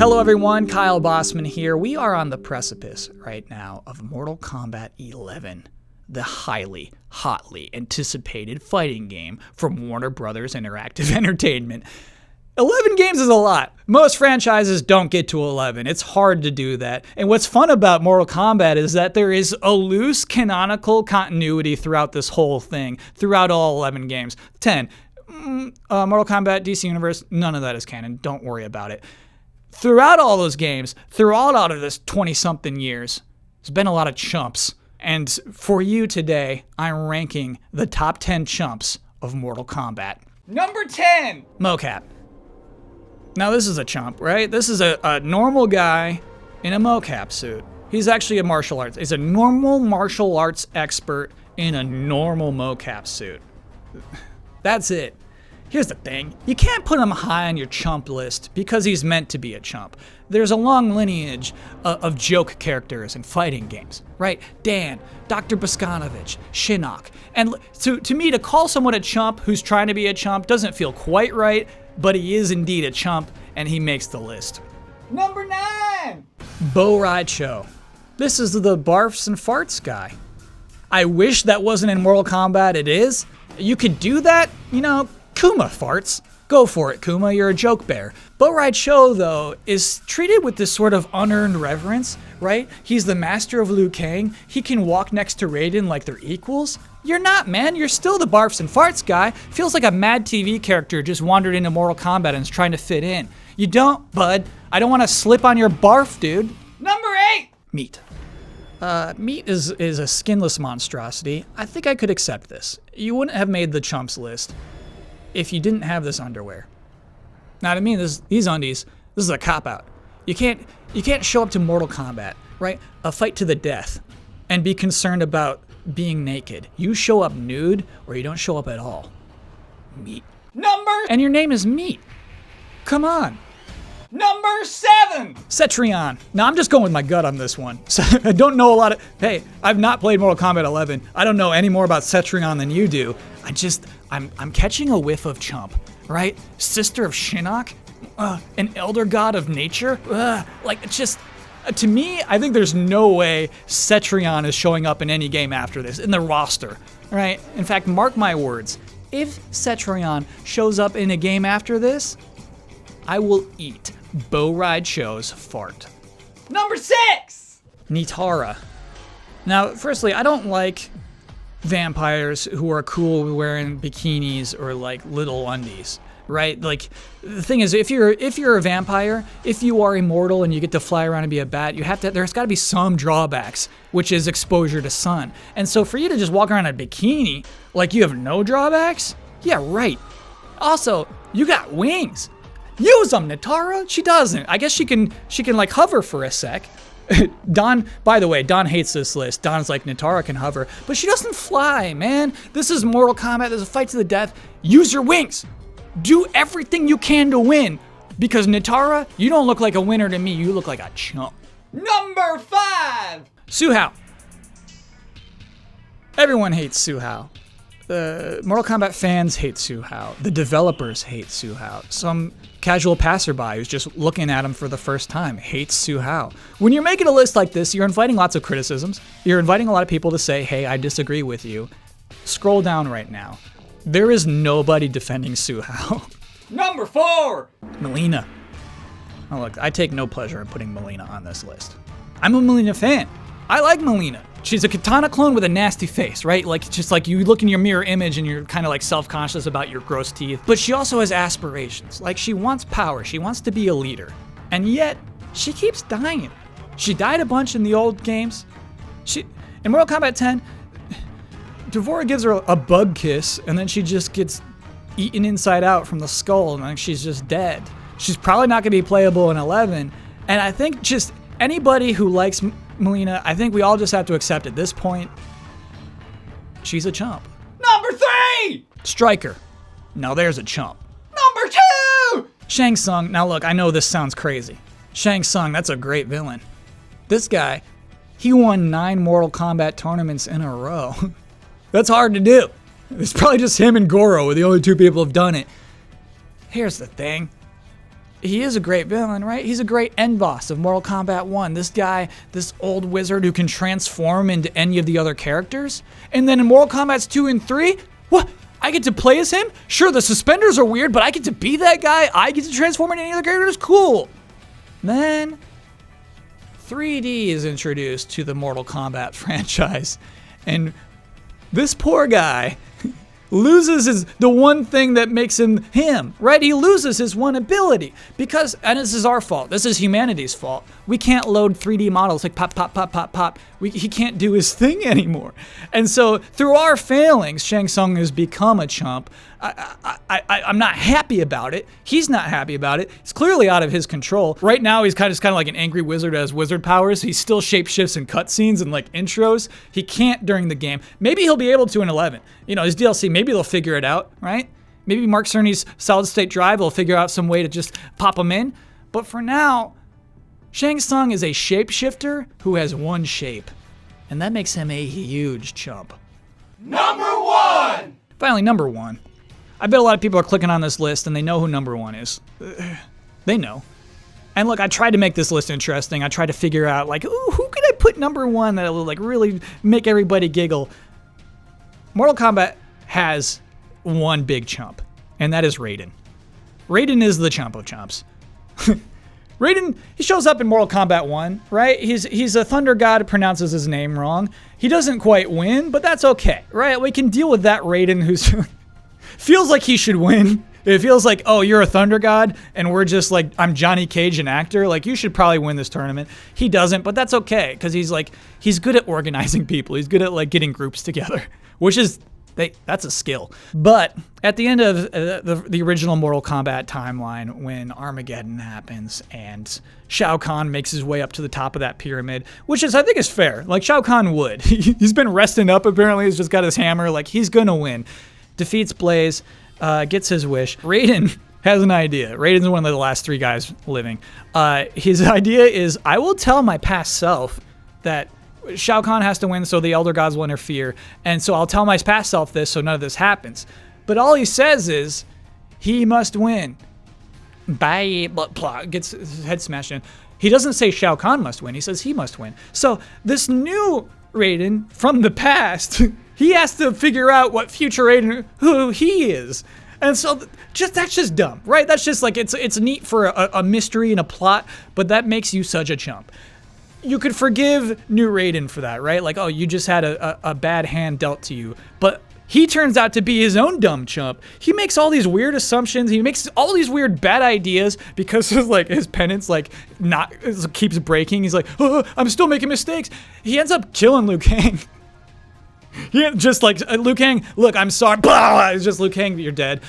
Hello everyone, Kyle Bosman here. We are on the precipice right now of Mortal Kombat 11, the highly, hotly anticipated fighting game from Warner Brothers Interactive Entertainment. 11 games is a lot. Most franchises don't get to 11. It's hard to do that. And what's fun about Mortal Kombat is that there is a loose canonical continuity throughout this whole thing, throughout all 11 games. 10. Mortal Kombat, DC Universe, none of that is canon. Don't worry about it. Throughout all those games, throughout all of this 20-something years, there's been a lot of chumps. And for you today, I'm ranking the top 10 chumps of Mortal Kombat. Number 10! Mocap. Now this is a chump, right? This is a normal guy in a mocap suit. He's actually a martial arts. He's a normal martial arts expert in a normal mocap suit. That's it. Here's the thing, you can't put him high on your chump list because he's meant to be a chump. There's a long lineage of joke characters in fighting games, right? Dan, Dr. Boskanovich, Shinnok. And to me, to call someone a chump who's trying to be a chump doesn't feel quite right, but he is indeed a chump, and he makes the list. Number 9! Bo Raicho. This is the barfs and farts guy. I wish that wasn't in Mortal Kombat, it is. You could do that, you know, Kuma farts. Go for it, Kuma, you're a joke bear. Bo Raicho, though, is treated with this sort of unearned reverence, right? He's the master of Liu Kang. He can walk next to Raiden like they're equals. You're not, man. You're still the barfs and farts guy. Feels like a Mad TV character just wandered into Mortal Kombat and is trying to fit in. You don't, bud. I don't want to slip on your barf, dude. Number 8! Meat. Meat is a skinless monstrosity. I think I could accept this. You wouldn't have made the chumps list if you didn't have this underwear. Now to me, these undies, this is a cop-out. You can't show up to Mortal Kombat, right? A fight to the death, and be concerned about being naked. You show up nude, or you don't show up at all. Meat. And your name is Meat. Come on. Number 7! Centurion. Now I'm just going with my gut on this one. So I don't know a lot of, hey, I've not played Mortal Kombat 11. I don't know any more about Centurion than you do. I'm catching a whiff of chump, right? Sister of Shinnok, an elder god of nature. To me, I think there's no way Centurion is showing up in any game after this, in the roster, right? In fact, mark my words, if Centurion shows up in a game after this, I will eat Bo Raicho's fart. Number 6! Nitara. Now, firstly, I don't like vampires who are cool wearing bikinis or like little undies, right? Like, the thing is, if you're a vampire, if you are immortal and you get to fly around and be a bat, there's got to be some drawbacks, which is exposure to sun. And so for you to just walk around in a bikini like you have no drawbacks, yeah, right. Also, you got wings. Use them, Nitara. She doesn't. I guess she can like hover for a sec. Don, by the way, Don hates this list. Don's like, Nitara can hover, but she doesn't fly, man. This is Mortal Kombat. There's a fight to the death. Use your wings. Do everything you can to win, because Nitara, you don't look like a winner to me. You look like a chump. Number 5! Suhao. Everyone hates Suhao. Mortal Kombat fans hate Suhao. The developers hate Suhao. Some casual passerby who's just looking at him for the first time hates Suhao. When you're making a list like this, you're inviting lots of criticisms. You're inviting a lot of people to say, hey, I disagree with you. Scroll down right now. There is nobody defending Suhao. Number 4! Melina. Oh, look, I take no pleasure in putting Melina on this list. I'm a Melina fan. I like Melina. She's a katana clone with a nasty face, right? Like, just like you look in your mirror image and you're kind of like self-conscious about your gross teeth. But she also has aspirations. Like, she wants power. She wants to be a leader. And yet, she keeps dying. She died a bunch in the old games. In Mortal Kombat 10, D'Vorah gives her a bug kiss, and then she just gets eaten inside out from the skull, and like she's just dead. She's probably not going to be playable in 11. And I think just anybody who likes Melina, I think we all just have to accept at this point, she's a chump. Number 3! Striker. Now there's a chump. Number 2! Shang Tsung. Now look, I know this sounds crazy. Shang Tsung, that's a great villain. This guy, he won 9 Mortal Kombat tournaments in a row. That's hard to do. It's probably just him and Goro are the only 2 people who've done it. Here's the thing. he is a great villain, right? He's a great end boss of Mortal Kombat 1. This guy, this old wizard who can transform into any of the other characters. And then in Mortal Kombat 2 and 3, what? I get to play as him? Sure, the suspenders are weird, but I get to be that guy? I get to transform into any other characters? Cool. Then 3D is introduced to the Mortal Kombat franchise. And this poor guy loses the one thing that makes him him, right? He loses his one ability because, and this is our fault. This is humanity's fault. We can't load 3D models like pop, pop, pop, pop, pop. He can't do his thing anymore. And so through our failings, Shang Tsung has become a chump. I'm not happy about it. He's not happy about it. It's clearly out of his control. Right now, he's kind of like an angry wizard who has wizard powers. He still shapeshifts in cutscenes and like intros. He can't during the game. Maybe he'll be able to in 11. You know, his DLC, maybe they'll figure it out, right? Maybe Mark Cerny's solid state drive will figure out some way to just pop him in. But for now, Shang Tsung is a shapeshifter who has one shape. And that makes him a huge chump. Number 1! Finally, number 1. I bet a lot of people are clicking on this list and they know who number 1 is. They know. And look, I tried to make this list interesting. I tried to figure out, like, ooh, who could I put number 1 that'll, like, really make everybody giggle? Mortal Kombat has one big chump, and that is Raiden. Raiden is the chump of chumps. Raiden, he shows up in Mortal Kombat 1, right? He's a thunder god, pronounces his name wrong. He doesn't quite win, but that's okay, right? We can deal with that Raiden who's feels like he should win. It feels like, oh, you're a thunder god, and we're just like, I'm Johnny Cage, an actor. Like, you should probably win this tournament. He doesn't, but that's okay, because he's good at organizing people. He's good at, like, getting groups together, which is, that's a skill. But at the end of the original Mortal Kombat timeline, when Armageddon happens and Shao Kahn makes his way up to the top of that pyramid, which is, I think, is fair. Like, Shao Kahn would. He's been resting up, apparently. He's just got his hammer. Like, he's gonna win. Defeats Blaze, gets his wish. Raiden has an idea. Raiden's one of the last 3 guys living. His idea is, I will tell my past self that Shao Kahn has to win so the Elder Gods will interfere, and so I'll tell my past self this so none of this happens. But all he says is, he must win. Bye, gets his head smashed in. He doesn't say Shao Kahn must win, he says he must win. So this new Raiden from the past, he has to figure out what future Raiden, who he is. And so that's just dumb, right? That's just like, it's neat for a mystery and a plot, but that makes you such a chump. You could forgive new Raiden for that, right? Like, oh, you just had a bad hand dealt to you. But he turns out to be his own dumb chump. He makes all these weird assumptions. He makes all these weird bad ideas because his penance keeps breaking. He's like, oh, I'm still making mistakes. He ends up killing Liu Kang. He just like, Liu Kang, look, I'm sorry. Blah! It's just, Liu Kang, you're dead.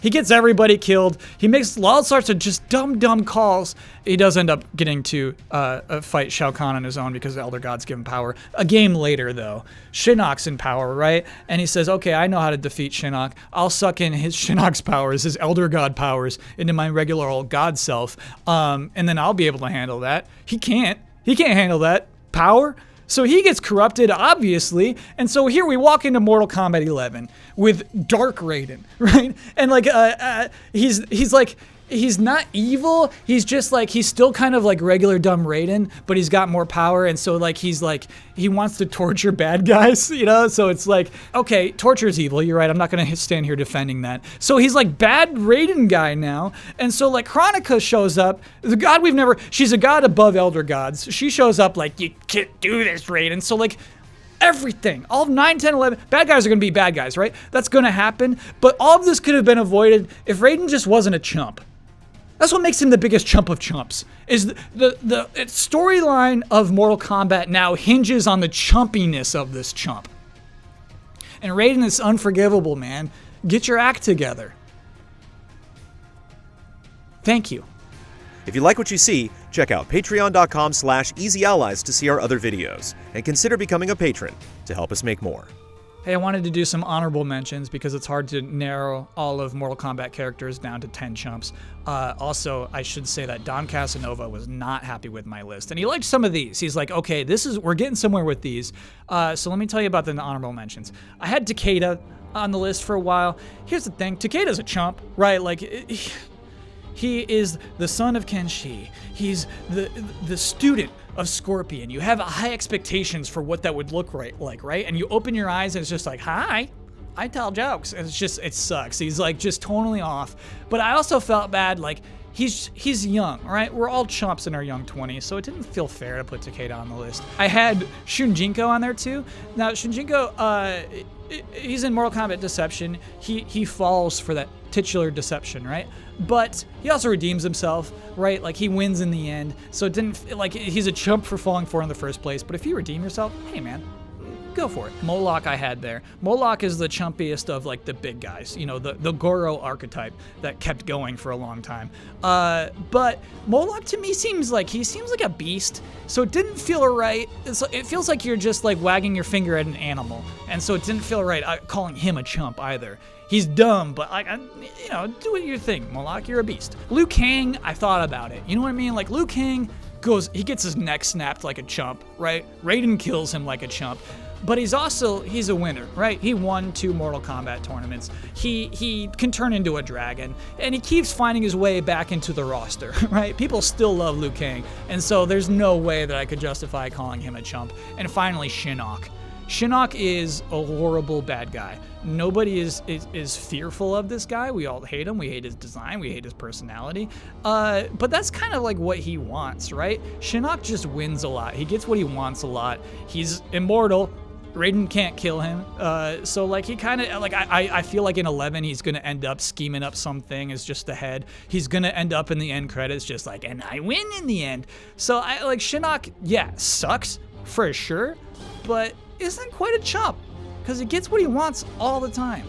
He gets everybody killed. He makes all sorts of just dumb calls. He does end up getting to fight Shao Kahn on his own because the Elder Gods give him power. A game later, though, Shinnok's in power, right? And he says, okay, I know how to defeat Shinnok. I'll suck in his Shinnok's powers, his Elder God powers, into my regular old God self, and then I'll be able to handle that. He can't. He can't handle that power. So he gets corrupted, obviously, and so here we walk into Mortal Kombat 11 with Dark Raiden, right? And like, he's like, he's not evil. He's just like, he's still kind of like regular dumb Raiden, but he's got more power, and so like, he wants to torture bad guys, you know? So it's like, okay, torture is evil. You're right. I'm not gonna stand here defending that. So he's like bad Raiden guy now, and so like Chronica shows up, the god she's a god above Elder Gods. She shows up like, you can't do this, Raiden. So like, everything, all of 9, 10, 11, bad guys are gonna be bad guys, right? That's gonna happen, but all of this could have been avoided if Raiden just wasn't a chump. That's what makes him the biggest chump of chumps, is the storyline of Mortal Kombat now hinges on the chumpiness of this chump. And Raiden is unforgivable, man. Get your act together. Thank you. If you like what you see, check out patreon.com/easyallies to see our other videos, and consider becoming a patron to help us make more. Hey, I wanted to do some honorable mentions because it's hard to narrow all of Mortal Kombat characters down to 10 chumps. Also, I should say that Don Casanova was not happy with my list, and he liked some of these. He's like, okay, we're getting somewhere with these. So let me tell you about the honorable mentions. I had Takeda on the list for a while. Here's the thing, Takeda's a chump, right? Like, He is the son of Kenshi. He's the student of Scorpion. You have high expectations for what that would look like, right? And you open your eyes and it's just like, hi, I tell jokes. And it sucks. He's like just totally off. But I also felt bad, like, he's young, right? We're all chumps in our young 20s, so it didn't feel fair to put Takeda on the list. I had Shunjinko on there too. Now, Shunjinko, he's in Mortal Kombat Deception. He falls for that titular deception, right? But he also redeems himself, right? Like, he wins in the end, so it didn't feel like he's a chump for falling for in the first place. But if you redeem yourself, hey man, go for it. Moloch I had there. Moloch is the chumpiest of like the big guys, you know, the Goro archetype that kept going for a long time. But Moloch to me seems like a beast, so it didn't feel right. It feels like you're just like wagging your finger at an animal, and so it didn't feel right calling him a chump either. He's dumb, but do your thing, Moloch. You're a beast. Liu Kang, I thought about it. You know what I mean? Like, Liu Kang he gets his neck snapped like a chump, right? Raiden kills him like a chump. But he's a winner, right? He won 2 Mortal Kombat tournaments. He can turn into a dragon, and he keeps finding his way back into the roster, right? People still love Liu Kang, and so there's no way that I could justify calling him a chump. And finally, Shinnok. Shinnok is a horrible bad guy. Nobody is fearful of this guy. We all hate him. We hate his design. We hate his personality. But that's kind of like what he wants, right? Shinnok just wins a lot. He gets what he wants a lot. He's immortal. Raiden can't kill him. So like he kind of like I feel like in 11 he's gonna end up scheming up something as just the head. He's gonna end up in the end credits just like, and I win in the end. So I like Shinnok, yeah, sucks for sure, but isn't quite a chump because he gets what he wants all the time.